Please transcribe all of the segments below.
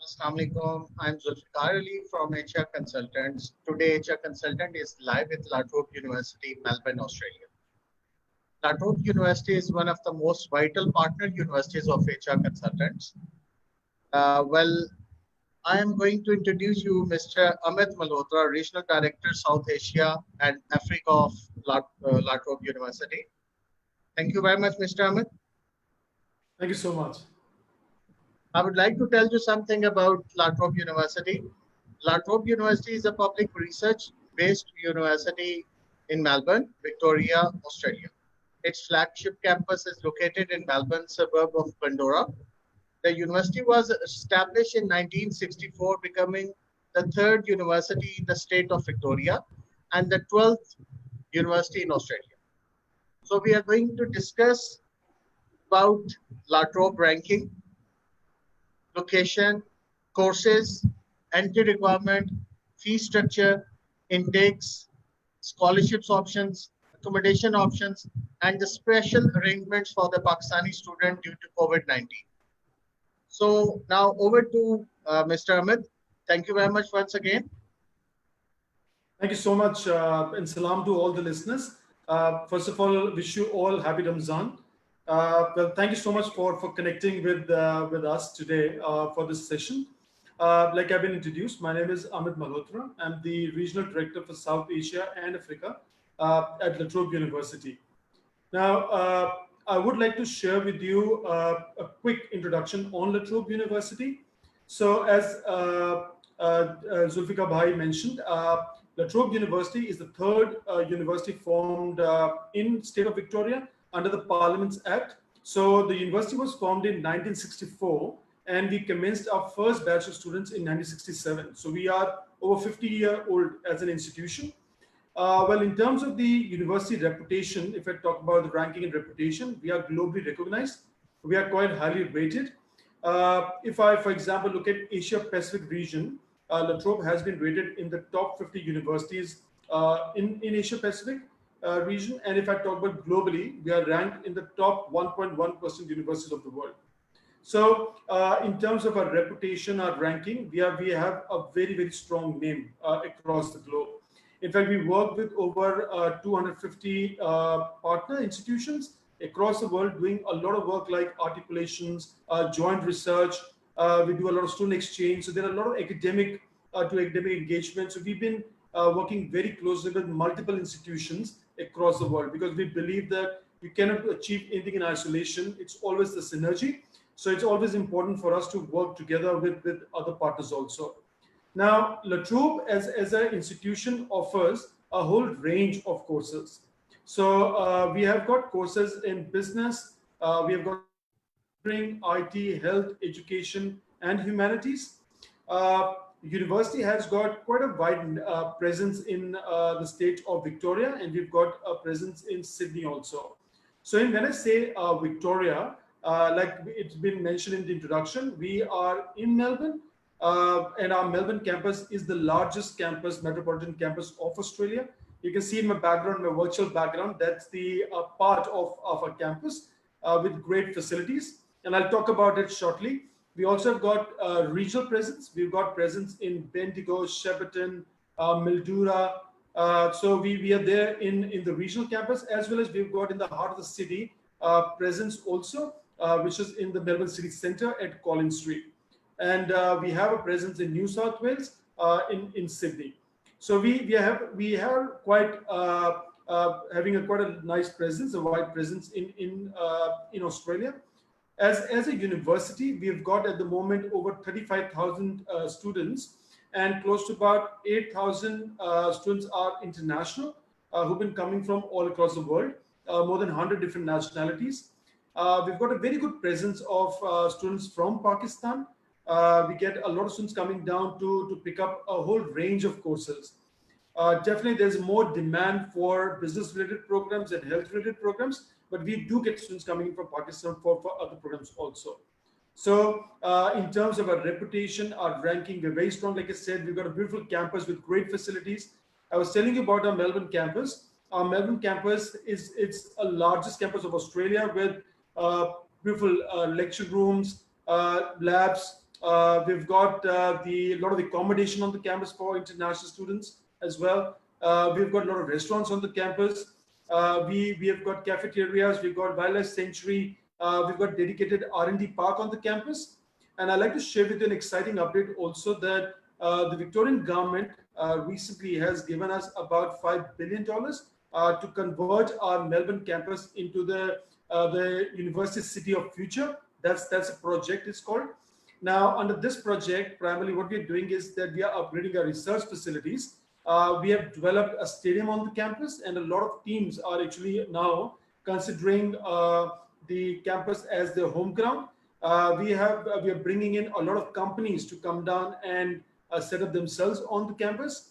Assalamu alaikum. I'm Zulfikar Ali from HR Consultants. Today, HR Consultant is live with La Trobe University, Melbourne, Australia. La Trobe University is one of the most vital partner universities of HR Consultants. Well, I am going to introduce you Mr. Amit Malhotra, Regional Director, South Asia and Africa of La Trobe University. Thank you very much, Mr. Amit. Thank you so much. I would like to tell you something about La Trobe University. La Trobe University is a public research-based university in Melbourne, Victoria, Australia. Its flagship campus is located in Melbourne, suburb of Pandora. The university was established in 1964, becoming the third university in the state of Victoria and the 12th university in Australia. So we are going to discuss about La Trobe ranking, location, courses, entry requirement, fee structure, intakes, scholarships options, accommodation options, and the special arrangements for the Pakistani student due to COVID-19. So now over to Mr. Amit. Thank you very much once again. Thank you so much, and salam to all the listeners. First of all, wish you all happy Ramzan. Well, thank you so much for connecting with us today for this session. Like I've been introduced, my name is Amit Malhotra. I'm the Regional Director for South Asia and Africa at La Trobe University. Now, I would like to share with you a quick introduction on La Trobe University. So, as Zulfikar Bhai mentioned, La Trobe University is the third university formed in state of Victoria under the Parliaments Act. So the university was formed in 1964 and we commenced our first batch of students in 1967. So we are over 50-year-old as an institution. Well, in terms of the university reputation, if I talk about the ranking and reputation, we are globally recognized. We are quite highly rated. If I, for example, look at Asia Pacific region, La Trobe has been rated in the top 50 universities in Asia Pacific region. And if I talk about globally, we are ranked in the top 1.1% universities of the world. So in terms of our reputation, our ranking, we have a very, very strong name across the globe. In fact, we work with over 250 partner institutions across the world doing a lot of work like articulations, joint research. We do a lot of student exchange. So there are a lot of academic to academic engagement. So we've been working very closely with multiple institutions across the world because we believe that you cannot achieve anything in isolation. It's always the synergy. So it's always important for us to work together with other partners also. Now, La Trobe as an institution offers a whole range of courses. So we have got courses in business, we have got IT, health, education, and humanities. University has got quite a wide presence in the state of Victoria, and we've got a presence in Sydney also. So when I say Victoria, like it's been mentioned in the introduction, we are in Melbourne, and our Melbourne campus is the largest campus, metropolitan campus of Australia. You can see in my background, my virtual background, that's the part of our campus with great facilities. And I'll talk about it shortly. We also have got regional presence. We've got presence in Bendigo, Shepparton, Mildura. So we are there in the regional campus, as well as we've got in the heart of the city presence also, which is in the Melbourne City Centre at Collins Street. And we have a presence in New South Wales, in Sydney. So we have quite having quite a nice presence, a wide presence in Australia. As a university, we've got at the moment over 35,000 students, and close to about 8,000 students are international, who've been coming from all across the world, more than 100 different nationalities. We've got a very good presence of students from Pakistan. We get a lot of students coming down to pick up a whole range of courses. Definitely, there's more demand for business-related programs and health-related programs, but we do get students coming from Pakistan for other programs also. So in terms of our reputation, our ranking, we're very strong. Like I said, we've got a beautiful campus with great facilities. I was telling you about our Melbourne campus. Our Melbourne campus it's a largest campus of Australia with beautiful lecture rooms, labs, We've got a lot of accommodation on the campus for international students as well. We've got a lot of restaurants on the campus. We have got cafeterias. We've got wildlife sanctuary. We've got dedicated R&D park on the campus. And I'd like to share with you an exciting update also that the Victorian government recently has given us about $5 billion to convert our Melbourne campus into the University City of Future. That's a project it's called. Now, under this project, primarily what we're doing is that we are upgrading our research facilities. We have developed a stadium on the campus, and a lot of teams are actually now considering the campus as their home ground. We are bringing in a lot of companies to come down and set up themselves on the campus.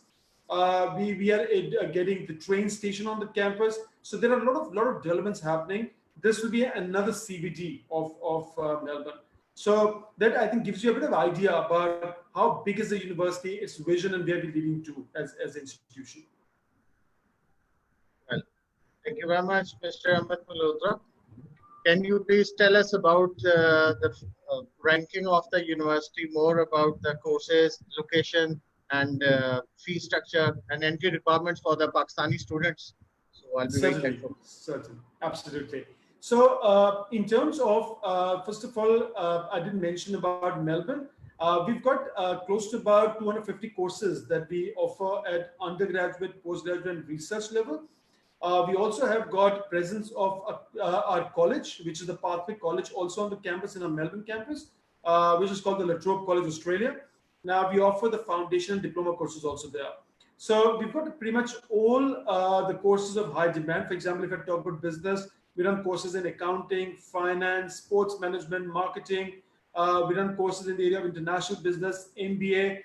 We are getting the train station on the campus. So there are a lot of developments happening. This will be another CBD of Melbourne. So that I think gives you a bit of idea about how big is the university, its vision, and where we're leading to as an institution. Well, thank you very much, Mr. Amit Malhotra. Can you please tell us about the ranking of the university, more about the courses, location, and fee structure, and entry requirements for the Pakistani students? So I'll be very thankful. Certainly, absolutely. So in terms of, first of all, I didn't mention about Melbourne. We've got close to about 250 courses that we offer at undergraduate, postgraduate, and research level. We also have got presence of our college, which is the Pathway College, also on the campus in our Melbourne campus, which is called the Trobe College, Australia. Now we offer the foundation and diploma courses also there. So we've got pretty much all the courses of high demand. For example, if I talk about business, we run courses in accounting, finance, sports management, marketing. We run courses in the area of international business, MBA,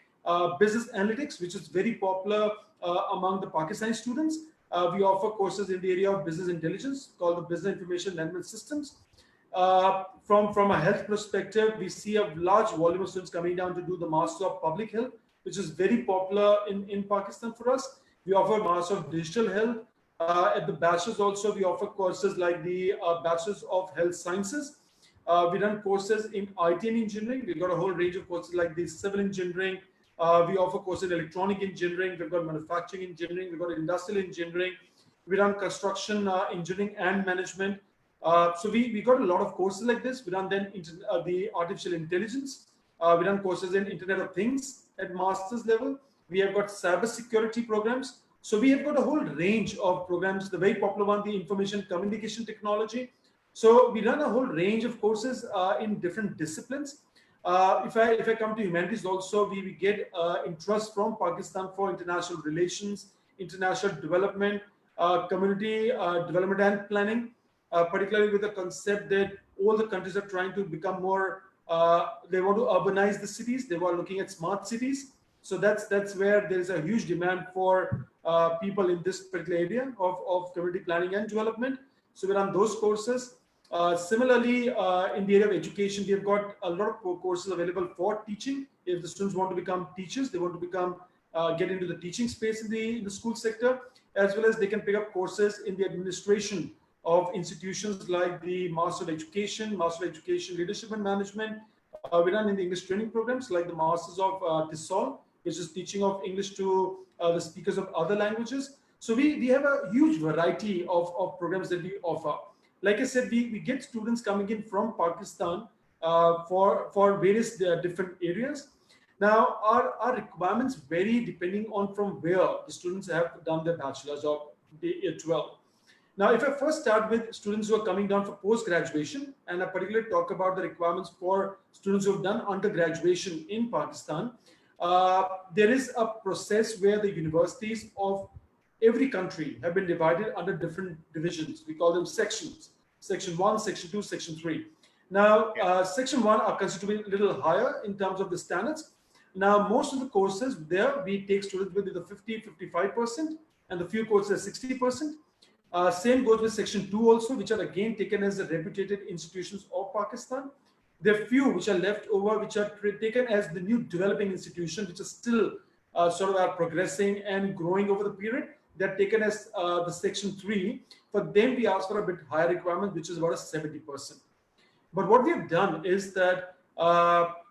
business analytics, which is very popular among the Pakistani students. We offer courses in the area of business intelligence called the Business Information Management Systems. From a health perspective, we see a large volume of students coming down to do the Master of Public Health, which is very popular in Pakistan for us. We offer Master of Digital Health. At the Bachelors also, we offer courses like the Bachelors of Health Sciences. We run courses in IT and engineering. We've got a whole range of courses like the civil engineering. We offer courses in electronic engineering. We've got manufacturing engineering. We've got industrial engineering. We run construction engineering and management. So we got a lot of courses like this. We run then the artificial intelligence. We run courses in Internet of Things at master's level. We have got cybersecurity programs. So we have got a whole range of programs. The very popular one, the information communication technology. So we run a whole range of courses in different disciplines. If I come to humanities also, we get interest from Pakistan for international relations, international development, community development and planning, particularly with the concept that all the countries are trying to become more, they want to urbanize the cities. They were looking at smart cities. So that's where there is a huge demand for people in this particular area of community planning and development. So we run those courses. Similarly, in the area of education, we have got a lot of courses available for teaching. If the students want to become teachers, they want to become get into the teaching space in the school sector, as well as they can pick up courses in the administration of institutions like the Master of Education Leadership and Management. We run in the English training programs like the Masters of TESOL, which is teaching of English to the speakers of other languages. So we have a huge variety of programs that we offer. Like I said, we get students coming in from Pakistan for various different areas. Now, our requirements vary depending on from where the students have done their bachelor's or the 12. Now, if I first start with students who are coming down for post-graduation, and I particularly talk about the requirements for students who have done undergraduation in Pakistan, there is a process where the universities of every country have been divided under different divisions. We call them sections. Section 1, Section 2, Section 3. Now, Section 1 are considered to be a little higher in terms of the standards. Now, most of the courses there, we take students with either 50, 55%, and the few courses are 60%. Same goes with Section 2 also, which are again taken as the reputed institutions of Pakistan. There are few which are left over, which are taken as the new developing institutions, which are still sort of are progressing and growing over the period. They're taken as the Section 3. For them, we ask for a bit higher requirement, which is about a 70%. But what we have done is that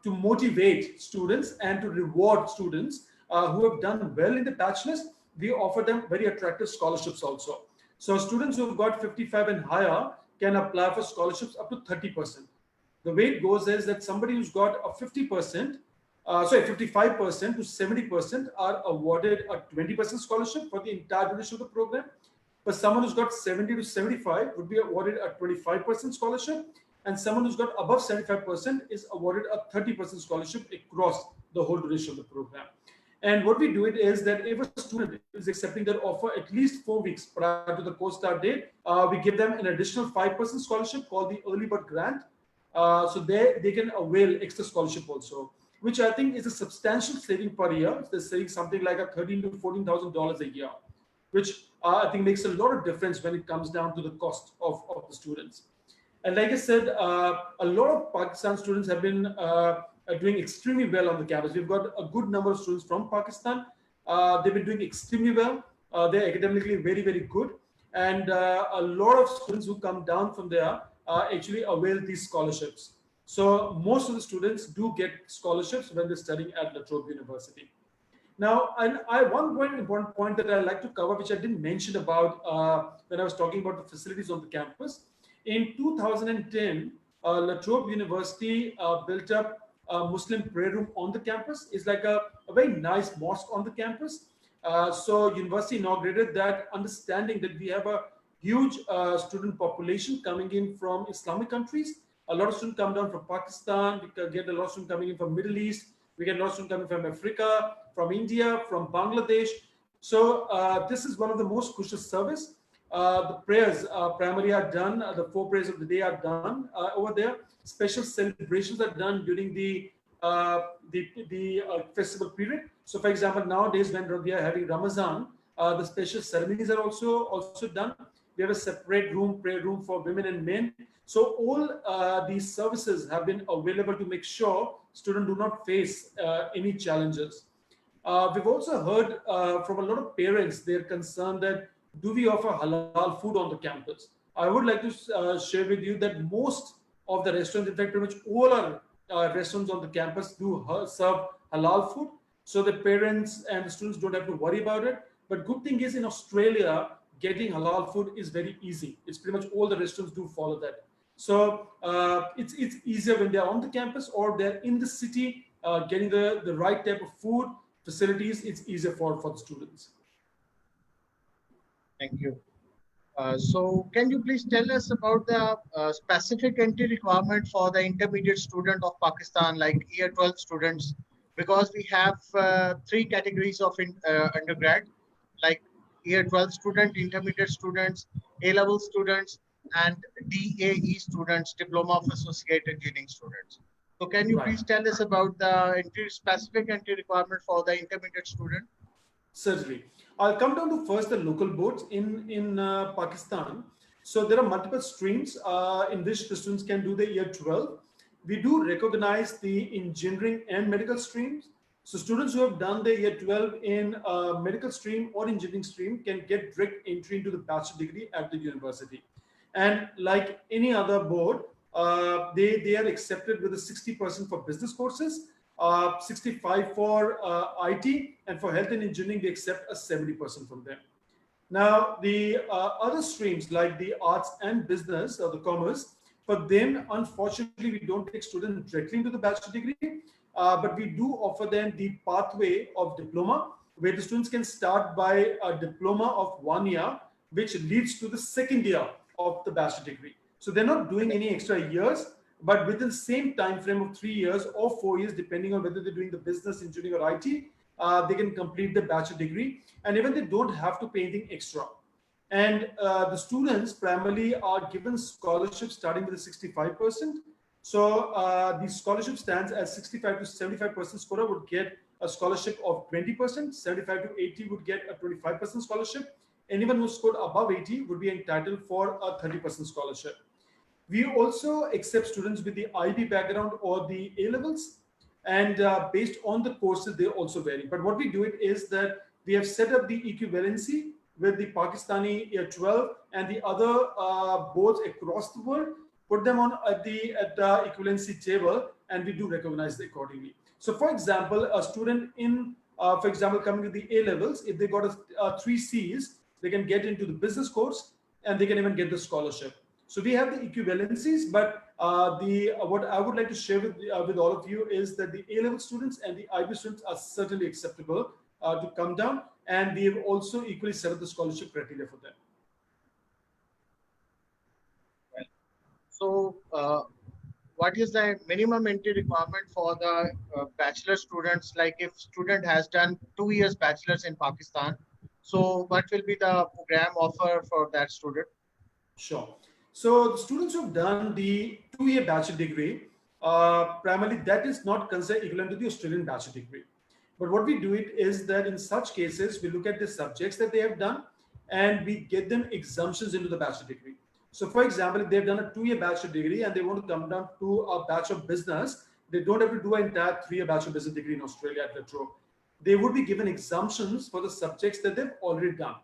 to motivate students and to reward students who have done well in the bachelor's, we offer them very attractive scholarships also. So students who have got 55 and higher can apply for scholarships up to 30%. The way it goes is that somebody who's got a 50%, 55% to 70% are awarded a 20% scholarship for the entire duration of the program. But someone who's got 70 to 75 would be awarded a 25% scholarship, and someone who's got above 75% is awarded a 30% scholarship across the whole duration of the program. And what we do it is that if a student is accepting that offer at least 4 weeks prior to the course start date, we give them an additional 5% scholarship called the early bird grant. So they can avail extra scholarship also, which I think is a substantial saving per year. They're saving something like a $13,000 to $14,000 a year, which I think makes a lot of difference when it comes down to the cost of the students. And like I said, a lot of Pakistan students have been doing extremely well on the campus. We've got a good number of students from Pakistan. They've been doing extremely well. They're academically very, very good. And a lot of students who come down from there actually avail these scholarships. So most of the students do get scholarships when they're studying at La Trobe University. Now, one important point that I'd like to cover, which I didn't mention about when I was talking about the facilities on the campus. In 2010, La Trobe University built up a Muslim prayer room on the campus. It's like a very nice mosque on the campus. So university inaugurated that, understanding that we have a huge student population coming in from Islamic countries. A lot of students come down from Pakistan. We get a lot of students coming in from Middle East. We get a lot of students coming from Africa, from India, from Bangladesh. So this is one of the most crucial service. The prayers primarily are done. The 4 prayers of the day are done over there. Special celebrations are done during the festival period. So, for example, nowadays when we are having Ramadan, the special ceremonies are also done. We have a separate prayer room for women and men. So all these services have been available to make sure students do not face any challenges. We've also heard from a lot of parents, they're concerned that do we offer halal food on the campus? I would like to share with you that most of the restaurants, in fact, pretty much all our restaurants on the campus do serve halal food. So the parents and the students don't have to worry about it. But good thing is in Australia, getting halal food is very easy. It's pretty much all the restaurants do follow that. So it's easier when they're on the campus or they're in the city, getting the right type of food, facilities, it's easier for the students. Thank you. So can you please tell us about the specific entry requirement for the intermediate student of Pakistan, like year 12 students, because we have 3 categories of undergrad, like year 12 student, intermediate students, A-level students, and DAE students, Diploma of Associate Engineering students. So can you please tell us about the specific entry requirement for the intermediate student? Certainly. I'll come down to first the local boards in Pakistan. So there are multiple streams in which the students can do the year 12. We do recognize the engineering and medical streams. So students who have done the year 12 in medical stream or engineering stream can get direct entry into the bachelor degree at the university. And like any other board, they are accepted with a 60% for business courses, 65 for IT, and for health and engineering, they accept a 70% from them. Now, the other streams like the arts and business or the commerce, for them, unfortunately, we don't take students directly into the bachelor degree, but we do offer them the pathway of diploma, where the students can start by a diploma of 1 year, which leads to the second year of the bachelor degree. So they're not doing any extra years, but within the same time frame of 3 years or 4 years, depending on whether they're doing the business, engineering, or IT, they can complete the bachelor degree, and even they don't have to pay anything extra. And the students primarily are given scholarships starting with a 65%. So the scholarship stands as 65 to 75% scorer would get a scholarship of 20%, 75 to 80 would get a 25% scholarship. Anyone who scored above 80 would be entitled for a 30% scholarship. We also accept students with the IB background or the A levels, and based on the courses, they also vary. But what we do it is that we have set up the equivalency with the Pakistani year 12 and the other boards across the world, put them on at the equivalency table, and we do recognize them accordingly. So, for example, a student in, for example, coming to the A levels, if they got three C's, they can get into the business course, and they can even get the scholarship. So we have the equivalencies, but what I would like to share with all of you is that the A level students and the IB students are certainly acceptable to come down, and we have also equally set up the scholarship criteria for them. So, what is the minimum entry requirement for the bachelor students? Like if student has done 2 years bachelor's in Pakistan, so what will be the program offer for that student? Sure. So the students who have done the 2-year bachelor degree, primarily that is not considered equivalent to the Australian bachelor degree. But what we do it is that in such cases, we look at the subjects that they have done and we get them exemptions into the bachelor degree. So for example, if they've done a 2-year bachelor degree and they want to come down to a bachelor of business, they don't have to do an entire 3-year bachelor business degree in Australia at Trobe. They would be given exemptions for the subjects that they've already done.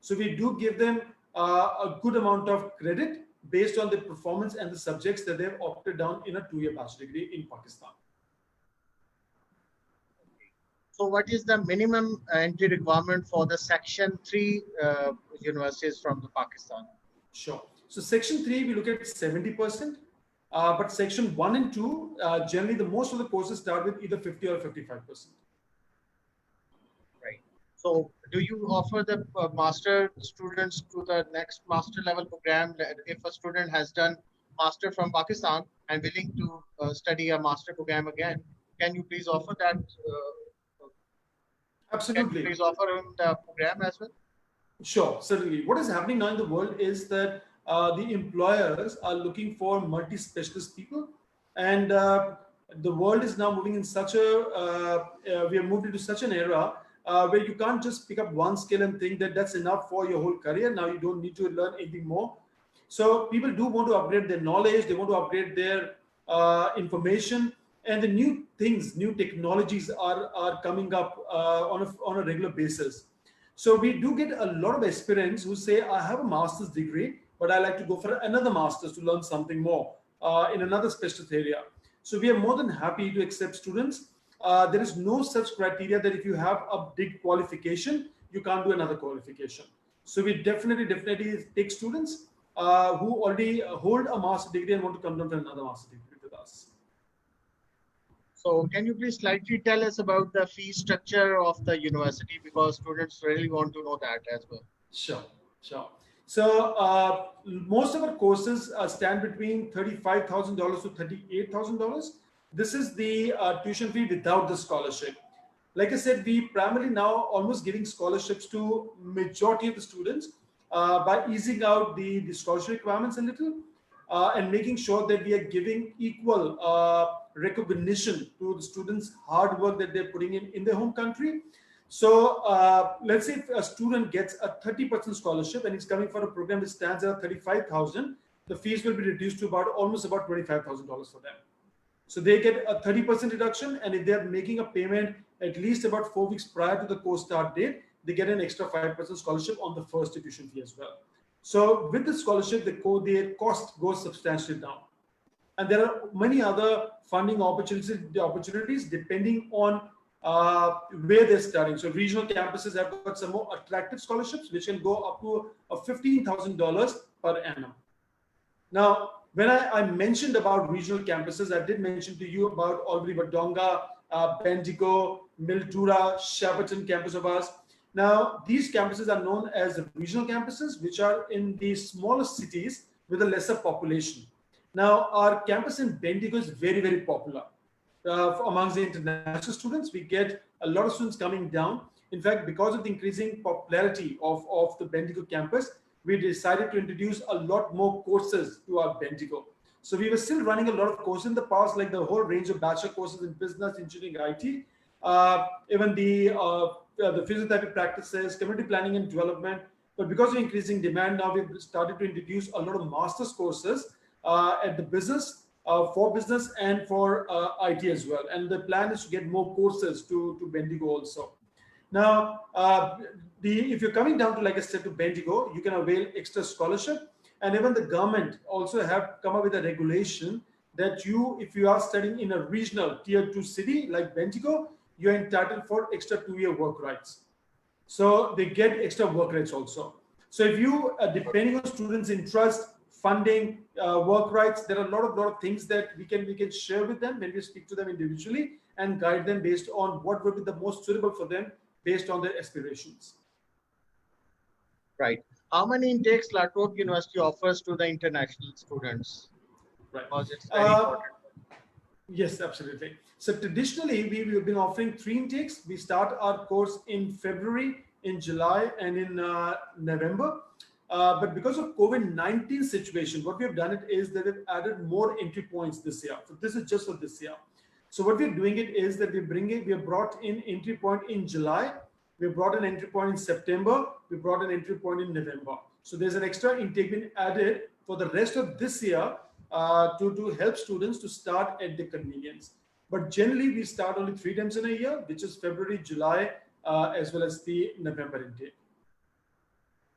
So we do give them a good amount of credit based on the performance and the subjects that they've opted down in a 2-year bachelor degree in Pakistan. So what is the minimum entry requirement for the Section 3 universities from the Pakistan? Sure. So Section 3, we look at 70%, but Section 1 and 2, generally the most of the courses start with either 50 or 55%. Right. So do you offer the master students to the next master level program? If a student has done master from Pakistan and willing to study a master program again, can you please offer that? Absolutely. Can you please offer him the program as well? Sure, certainly. What is happening now in the world is that the employers are looking for multi-specialist people, and the world is now moving in such a, we have moved into such an era where you can't just pick up one skill and think that that's enough for your whole career. Now you don't need to learn anything more. So people do want to upgrade their knowledge, they want to upgrade their information, and the new things, new technologies are coming up on a regular basis. So we do get a lot of aspirants who say, I have a master's degree, but I like to go for another master's to learn something more in another specialist area. So we are more than happy to accept students. There is no such criteria that if you have a big qualification, you can't do another qualification. So we definitely take students who already hold a master's degree and want to come down to another master's degree with us. So can you please slightly tell us about the fee structure of the university, because students really want to know that as well. Sure, sure. So most of our courses stand between $35,000 to $38,000. This is the tuition fee without the scholarship. Like I said, we primarily now almost giving scholarships to majority of the students by easing out the scholarship requirements a little and making sure that we are giving equal recognition to the students' hard work that they're putting in their home country. So let's say if a student gets a 30% scholarship and he's coming for a program which stands at $35,000, the fees will be reduced to almost about $25,000 for them. So they get a 30% reduction, and if they're making a payment at least about 4 weeks prior to the course start date, they get an extra 5% scholarship on the first tuition fee as well. So with the scholarship, their cost goes substantially down. And there are many other funding opportunities depending on where they're studying. So regional campuses have got some more attractive scholarships, which can go up to $15,000 per annum. Now, when I mentioned about regional campuses, I did mention to you about Albury Wodonga, Bendigo, Mildura, Shepparton campus of ours. Now, these campuses are known as regional campuses, which are in the smaller cities with a lesser population. Now, our campus in Bendigo is very, very popular. Amongst the international students, we get a lot of students coming down. In fact, because of the increasing popularity of the Bendigo campus, we decided to introduce a lot more courses to our Bendigo. So we were still running a lot of courses in the past, like the whole range of bachelor courses in business, engineering, IT, even the physiotherapy practices, community planning and development. But because of increasing demand, now we've started to introduce a lot of master's courses at the business, for business and for IT as well. And the plan is to get more courses to Bendigo also. Now, if you're coming down to, like I said, to Bendigo, you can avail extra scholarship. And even the government also have come up with a regulation that if you are studying in a regional tier 2 city like Bendigo, you're entitled for extra 2-year work rights. So they get extra work rights also. So if you, depending on students' interest, funding, work rights, there are a lot of things that we can share with them when we speak to them individually and guide them based on what would be the most suitable for them based on their aspirations. Right. How many intakes La Trobe University offers to the international students? Right. Because it's very important. Yes, absolutely. So traditionally, we've been offering 3 intakes. We start our course in February, in July, and in November. But because of COVID-19 situation, what we have done it is that we've added more entry points this year. So this is just for this year. So what we're doing it is that we have brought in entry point in July, we brought an entry point in September, we brought an entry point in November. So there's an extra intake been added for the rest of this year to help students to start at their convenience. But generally, we start only 3 times in a year, which is February, July, as well as the November intake.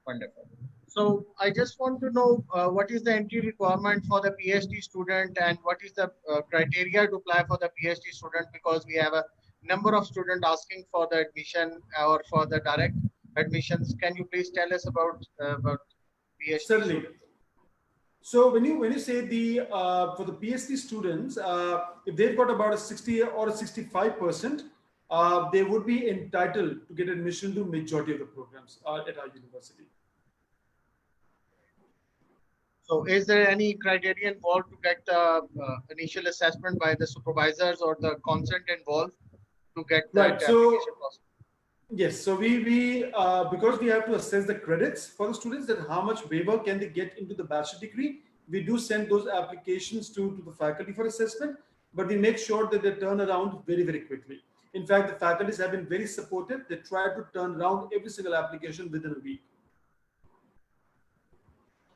Wonderful. So I just want to know what is the entry requirement for the PhD student and what is the criteria to apply for the PhD student, because we have a number of students asking for the admission or for the direct admissions. Can you please tell us about PhD Certainly. students? So when you say the for the PhD students, if they've got about a 60 or a 65%, they would be entitled to get admission to majority of the programs at our university. So is there any criteria involved to get the initial assessment by the supervisors or the consent involved to get that Right. application process? Yes, so we because we have to assess the credits for the students, that how much waiver can they get into the bachelor degree. We do send those applications to the faculty for assessment, but we make sure that they turn around very, very quickly. In fact, the faculties have been very supportive. They try to turn around every single application within a week.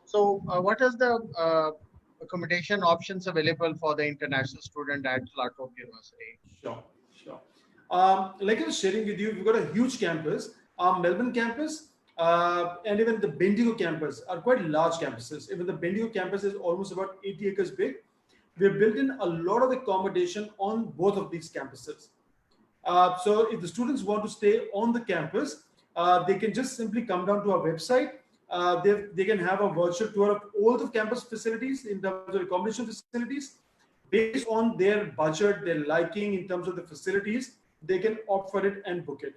So what is the accommodation options available for the international student at La Trobe University? Sure, sure. Like I was sharing with you, we've got a huge campus. Our Melbourne campus and even the Bendigo campus are quite large campuses. Even the Bendigo campus is almost about 80 acres big. We've built in a lot of accommodation on both of these campuses. So if the students want to stay on the campus, they can just simply come down to our website. They can have a virtual tour of all the campus facilities in terms of accommodation facilities. Based on their budget, their liking in terms of the facilities, they can opt for it and book it.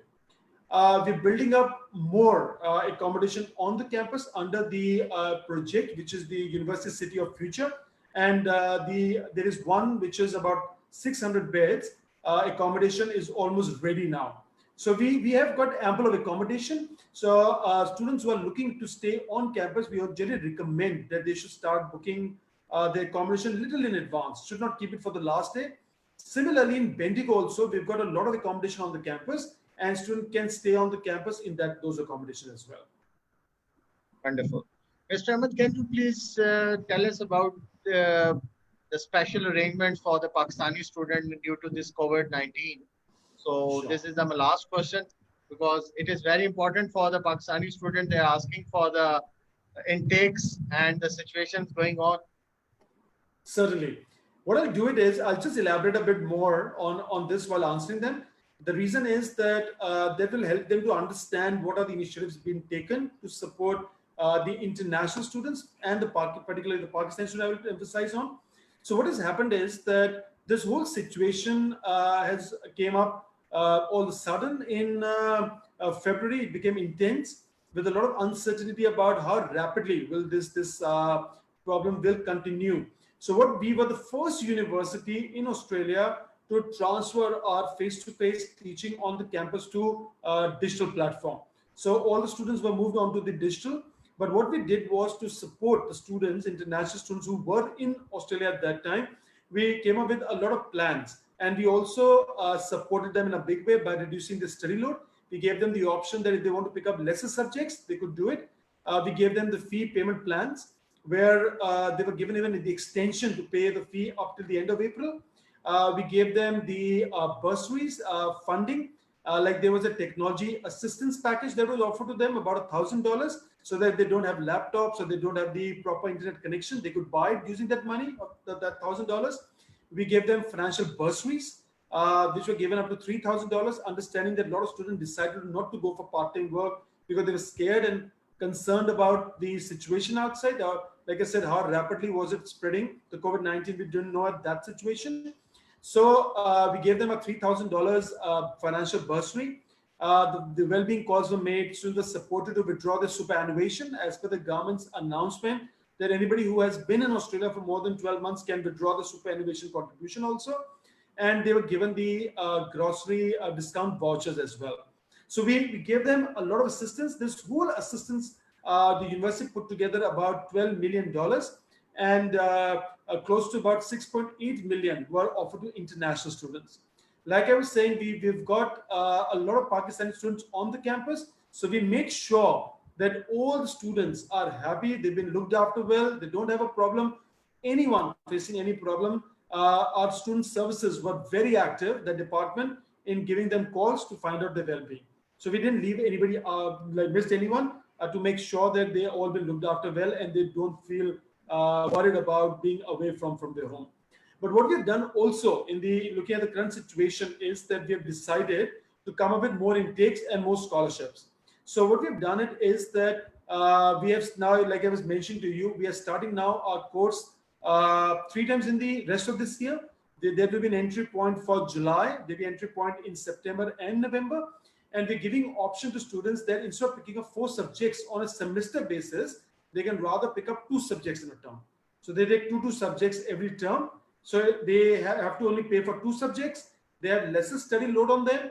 We're building up more accommodation on the campus under the project, which is the University City of Future. And there is one which is about 600 beds. Accommodation is almost ready now. So we have got ample of accommodation. So students who are looking to stay on campus, we generally recommend that they should start booking the accommodation a little in advance. Should not keep it for the last day. Similarly, in Bendigo also, we've got a lot of accommodation on the campus, and students can stay on the campus in those accommodations as well. Wonderful. Mr. Ahmed, can you please tell us about the special arrangements for the Pakistani student due to this COVID-19? So this is my last question, because it is very important for the Pakistani student. They're asking for the intakes and the situations going on. Certainly. What I'll do it is, I'll just elaborate a bit more on this while answering them. The reason is that that will help them to understand what are the initiatives being taken to support the international students and particularly the Pakistani students I will emphasize on. So what has happened is that this whole situation has came up all of a sudden in February. It became intense with a lot of uncertainty about how rapidly will this problem will continue. So what we were the first university in Australia to transfer our face-to-face teaching on the campus to a digital platform. So all the students were moved on to the digital. But what we did was to support the students, international students who were in Australia at that time. We came up with a lot of plans, and we also supported them in a big way by reducing the study load. We gave them the option that if they want to pick up lesser subjects, they could do it. We gave them the fee payment plans, where they were given even the extension to pay the fee up till the end of April. We gave them the bursaries, funding, like there was a technology assistance package that was offered to them, about $1,000, so that they don't have laptops or they don't have the proper internet connection. They could buy it using that money, that $1,000. We gave them financial bursaries, which were given up to $3,000, understanding that a lot of students decided not to go for part-time work because they were scared and concerned about the situation outside. Like I said, how rapidly was it spreading? The COVID-19, we didn't know at that situation. So we gave them a $3,000 financial bursary. The well-being calls were made. Students were supported to withdraw their superannuation as per the government's announcement that anybody who has been in Australia for more than 12 months can withdraw the superannuation contribution also. And they were given the grocery discount vouchers as well. So we gave them a lot of assistance. This whole assistance, the university put together about $12 million, and close to about 6.8 million were offered to international students. Like I was saying, we've got a lot of Pakistani students on the campus. So we make sure that all the students are happy. They've been looked after well. They don't have a problem. Anyone facing any problem, our student services were very active, the department, in giving them calls to find out their well-being. So we didn't leave anybody, missed anyone, to make sure that they all been looked after well and they don't feel worried about being away from their home. But what we have done also in the looking at the current situation is that we have decided to come up with more intakes and more scholarships. So what we have done it is that we have now, like I was mentioning to you, we are starting now our course 3 times in the rest of this year. There will be an entry point for July. There will be an entry point in September and November. And we're giving option to students that instead of picking up 4 subjects on a semester basis, they can rather pick up 2 subjects in a term. So they take 2 subjects every term. So they have to only pay for 2 subjects. They have lesser study load on them.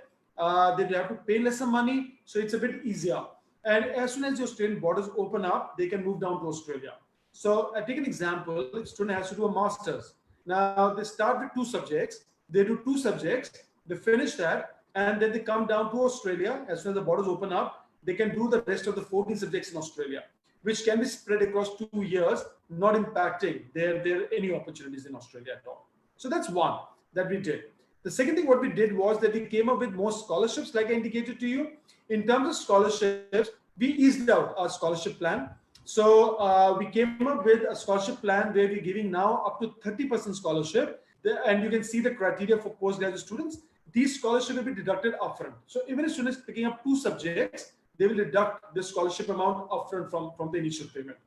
They have to pay lesser money. So it's a bit easier. And as soon as your Australian borders open up, they can move down to Australia. So I take an example. A student has to do a master's. Now they start with 2 subjects. They do 2 subjects. They finish that. And then they come down to Australia. As soon as the borders open up, they can do the rest of the 14 subjects in Australia, which can be spread across 2 years, not impacting their any opportunities in Australia at all. So that's one that we did. The second thing what we did was that we came up with more scholarships, like I indicated to you. In terms of scholarships, we eased out our scholarship plan. So we came up with a scholarship plan where we're giving now up to 30% scholarship. And you can see the criteria for postgraduate students. These scholarships will be deducted upfront. So even if students picking up 2 subjects, they will deduct the scholarship amount upfront from the initial payment.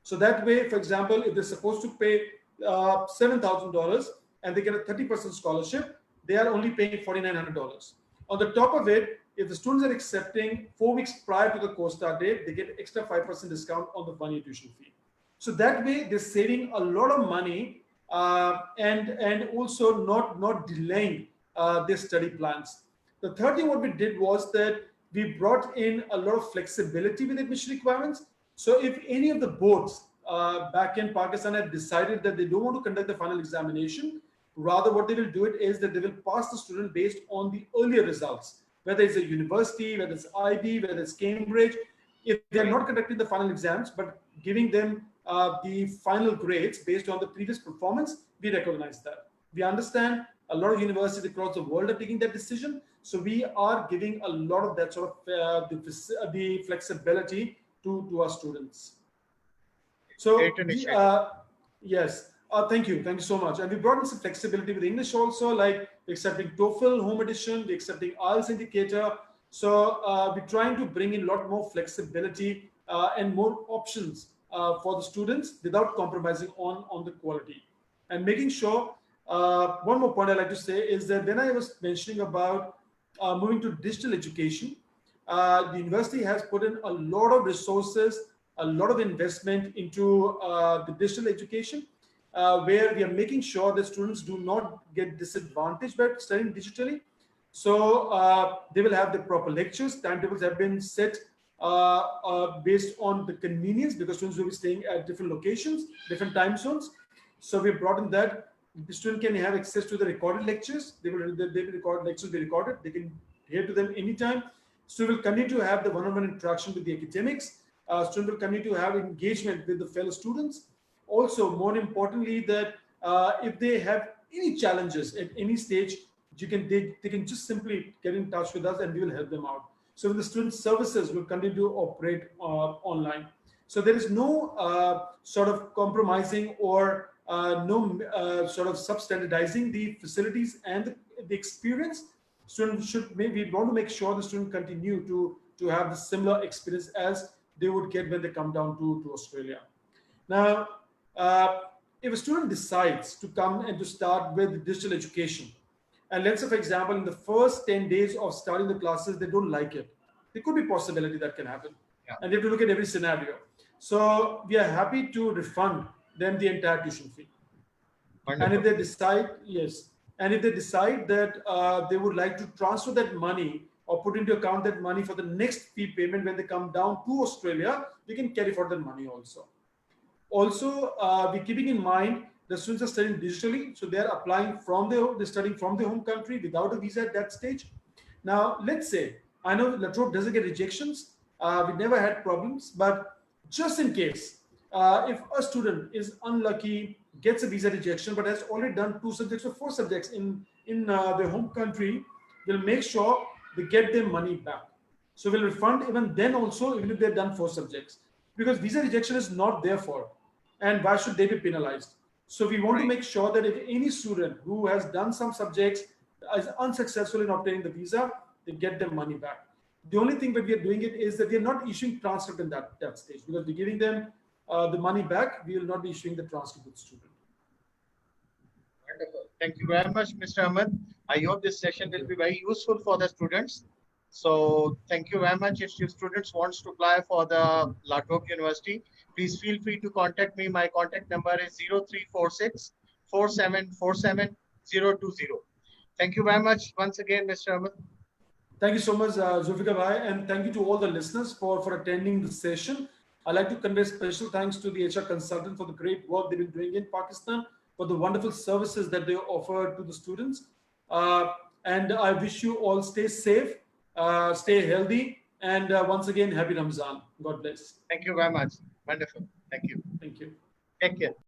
So that way, for example, if they're supposed to pay $7,000 and they get a 30% scholarship, they are only paying $4,900. On the top of it, if the students are accepting 4 weeks prior to the course start date, they get extra 5% discount on the 1-year tuition fee. So that way, they're saving a lot of money and also not delaying their study plans. The third thing what we did was that we brought in a lot of flexibility with admission requirements. So if any of the boards back in Pakistan have decided that they don't want to conduct the final examination, rather what they will do it is that they will pass the student based on the earlier results, whether it's a university, whether it's IB, whether it's Cambridge. If they're not conducting the final exams, but giving them the final grades based on the previous performance, we recognize that. We understand a lot of universities across the world are taking that decision. So we are giving a lot of that sort of the flexibility to our students. So yes, thank you so much. And we brought in some flexibility with English also, like accepting TOEFL home edition, we're accepting IELTS indicator. So we're trying to bring in a lot more flexibility and more options for the students without compromising on the quality. And making sure, one more point I'd like to say is that when I was mentioning about moving to digital education, the university has put in a lot of resources, a lot of investment into the digital education, where we are making sure that students do not get disadvantaged by studying digitally. So they will have the proper lectures. Timetables have been set based on the convenience, because students will be staying at different locations, different time zones. So we brought in that the student can have access to the recorded lectures. They will record lectures, be recorded. They can hear to them anytime. Student will continue to have the one-on-one interaction with the academics. Student will continue to have engagement with the fellow students. Also, more importantly, that if they have any challenges at any stage, they can just simply get in touch with us and we will help them out. So the student services will continue to operate online. So there is no sort of compromising or no sort of substandardizing the facilities and the experience. Students should maybe want to make sure the student continue to have the similar experience as they would get when they come down to Australia. Now, uh, if a student decides to come and to start with digital education, and let's say, for example, in the first 10 days of starting the classes, they don't like it, there could be possibility that can happen. Yeah. And they have to look at every scenario. So we are happy to refund them the entire tuition fee. Wonderful. And if they decide, yes, and if they decide that they would like to transfer that money or put into account that money for the next fee payment when they come down to Australia, we can carry forward that money also. Also, we're keeping in mind the students are studying digitally, so they're applying from they're studying from their home country without a visa at that stage. Now, let's say, I know La Trobe doesn't get rejections, we never had problems, but just in case, if a student is unlucky, gets a visa rejection, but has already done 2 subjects or 4 subjects in their home country, we'll make sure they get their money back. So we'll refund even then also, even if they've done 4 subjects, because visa rejection is not their fault. And why should they be penalized? So we want to make sure that if any student who has done some subjects is unsuccessful in obtaining the visa, they get their money back. The only thing that we are doing it is that we are not issuing transcript in that stage, because we're giving them the money back. We will not be issuing the transcript with the student. Wonderful. Thank you very much, Mr. Ahmed. I hope this session will be very useful for the students. So thank you very much. If your students wants to apply for the La Trobe University, please feel free to contact me. My contact number is 0346 4747 020. Thank you very much once again, Mr. Ahmed. Thank you so much, Zulfikar Bhai, and thank you to all the listeners for attending the session. I'd like to convey special thanks to the HR consultant for the great work they've been doing in Pakistan, for the wonderful services that they offer to the students. And I wish you all stay safe, stay healthy, and once again, happy Ramzan. God bless. Thank you very much. Wonderful. Thank you. Thank you. Take care.